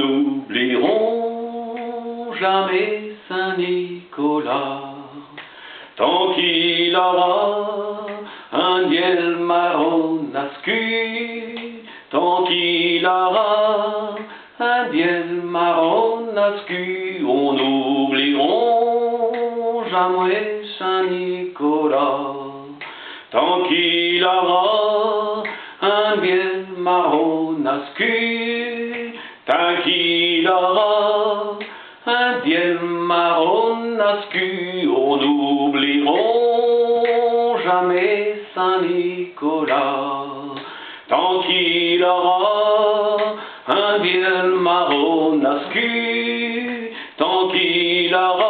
n'oublierons jamais Saint-Nicolas, tant qu'il aura un diel marron nascu, tant qu'il aura un diel marron nascu, on n'oublierons jamais Saint-Nicolas, tant qu'il aura un diel marron nascu, tant qu'il aura un diel marron nascu, on n'oublierons jamais Saint-Nicolas, tant qu'il aura un diel marron nascu, tant qu'il aura